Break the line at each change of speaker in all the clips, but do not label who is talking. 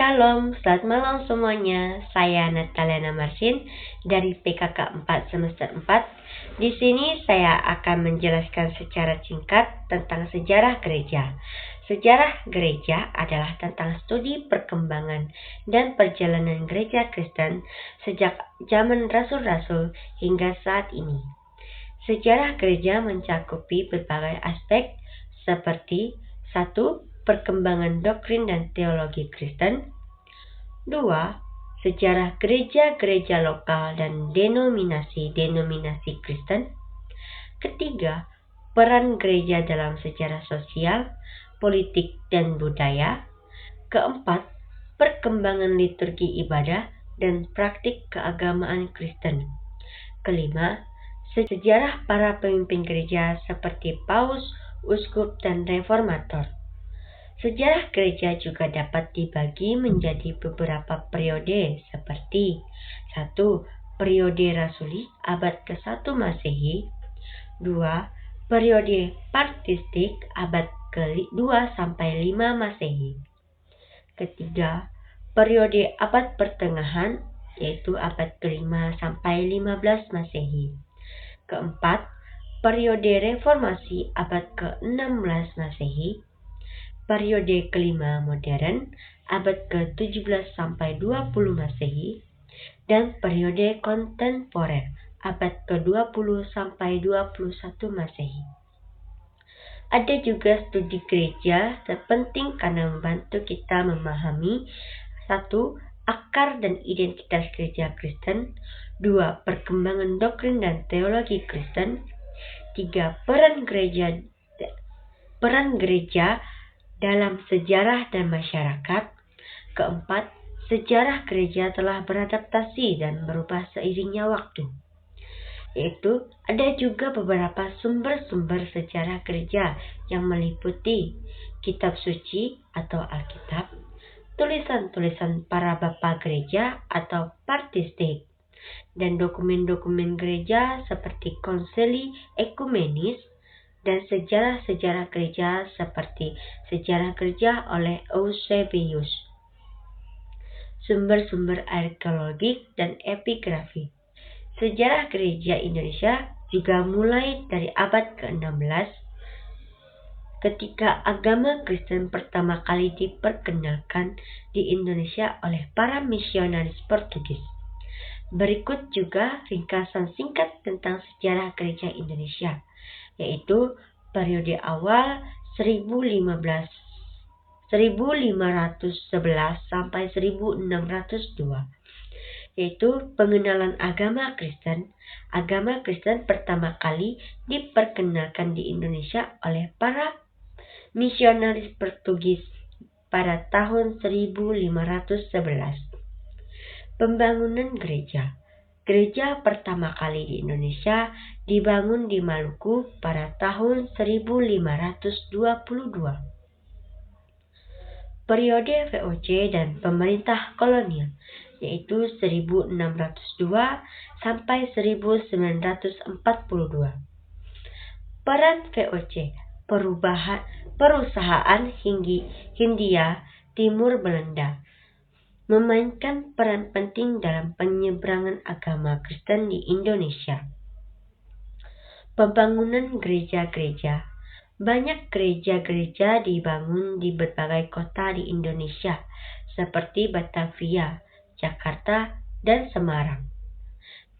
Shalom, selamat malam semuanya. Saya Nataliana Marsin dari PKK 4 semester 4. Di sini saya akan menjelaskan secara singkat tentang sejarah gereja. Sejarah gereja adalah tentang studi perkembangan dan perjalanan gereja Kristen sejak zaman rasul-rasul hingga saat ini. Sejarah gereja mencakupi berbagai aspek seperti 1. Perkembangan doktrin dan teologi Kristen. 2. Sejarah gereja-gereja lokal dan denominasi-denominasi Kristen. Ketiga, peran gereja dalam sejarah sosial, politik, dan budaya. Keempat, perkembangan liturgi ibadah dan praktik keagamaan Kristen. Kelima, sejarah para pemimpin gereja seperti paus, uskup, dan reformator. Sejarah gereja juga dapat dibagi menjadi beberapa periode seperti 1. Periode rasuli abad ke-1 Masehi. 2. Periode patristik abad ke-2 sampai 5 Masehi. Ketiga, periode abad pertengahan yaitu abad ke-5 sampai 15 Masehi. Keempat, periode reformasi abad ke-16 Masehi. Periode kelima modern abad ke-17 sampai 20 Masehi dan periode kontemporer abad ke-20 sampai 21 Masehi. Ada juga studi gereja terpenting karena membantu kita memahami 1. Akar dan identitas gereja Kristen. 2. Perkembangan doktrin dan teologi Kristen. 3. Peran gereja dalam sejarah dan masyarakat. Keempat, sejarah gereja telah beradaptasi dan berubah seiringnya waktu. Yaitu ada juga beberapa sumber-sumber sejarah gereja yang meliputi kitab suci atau Alkitab, tulisan-tulisan para bapa gereja atau patristik, dan dokumen-dokumen gereja seperti konsili ekumenis, dan sejarah-sejarah gereja seperti sejarah gereja oleh Eusebius. Sumber-sumber arkeologik dan epigrafi. Sejarah gereja Indonesia juga mulai dari abad ke-16 ketika agama Kristen pertama kali diperkenalkan di Indonesia oleh para misionaris Portugis. Berikut juga ringkasan singkat tentang sejarah gereja Indonesia, yaitu periode awal 1511 sampai 1602, yaitu pengenalan agama Kristen. Agama Kristen pertama kali diperkenalkan di Indonesia oleh para misionaris Portugis pada tahun 1511. Pembangunan gereja. Gereja pertama kali di Indonesia dibangun di Maluku pada tahun 1522. Periode VOC dan pemerintah kolonial, yaitu 1602 sampai 1942. Peran VOC, perusahaan Hindia Timur Belanda, memainkan peran penting dalam penyeberangan agama Kristen di Indonesia. Pembangunan gereja-gereja. Banyak gereja-gereja dibangun di berbagai kota di Indonesia, seperti Batavia, Jakarta, dan Semarang.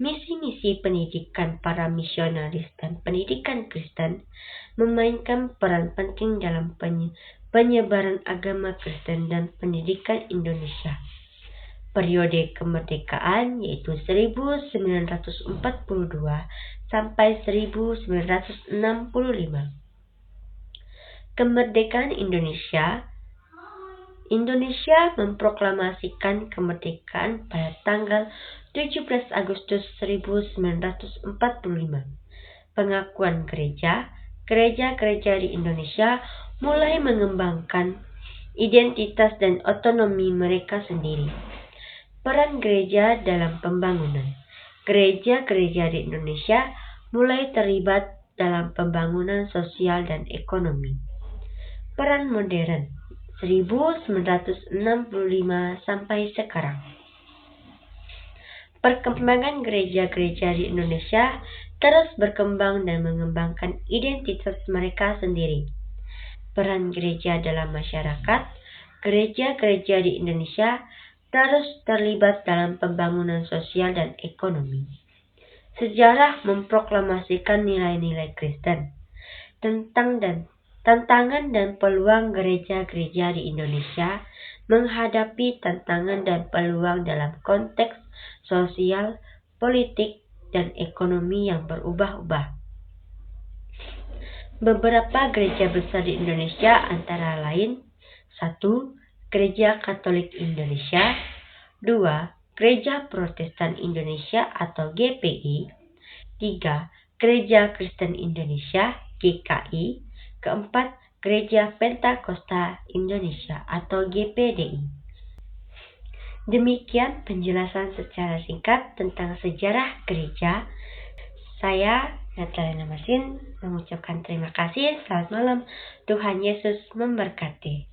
Misi-misi pendidikan para misionaris dan pendidikan Kristen memainkan peran penting dalam penyebaran agama Kristen dan pendidikan Indonesia. Periode kemerdekaan yaitu 1942 sampai 1965. Kemerdekaan Indonesia. Indonesia memproklamasikan kemerdekaan pada tanggal 17 Agustus 1945. Pengakuan gereja. Gereja-gereja di Indonesia mulai mengembangkan identitas dan otonomi mereka sendiri. Peran gereja dalam pembangunan. Gereja-gereja di Indonesia mulai terlibat dalam pembangunan sosial dan ekonomi. Peran modern. 1965 sampai sekarang. Perkembangan gereja-gereja di Indonesia terus berkembang dan mengembangkan identitas mereka sendiri. Peran gereja dalam masyarakat, gereja-gereja di Indonesia terus terlibat dalam pembangunan sosial dan ekonomi. Sejarah memproklamasikan nilai-nilai Kristen. Tantangan dan peluang gereja-gereja di Indonesia menghadapi tantangan dan peluang dalam konteks sosial, politik, dan ekonomi yang berubah-ubah. Beberapa gereja besar di Indonesia antara lain: 1. Gereja Katolik Indonesia. 2. Gereja Protestan Indonesia atau GPI. 3. Gereja Kristen Indonesia GKI. 4. Gereja Pentakosta Indonesia atau GPDI. Demikian penjelasan secara singkat tentang sejarah gereja. Saya, Natalina Masin, mengucapkan terima kasih. Selamat malam. Tuhan Yesus memberkati.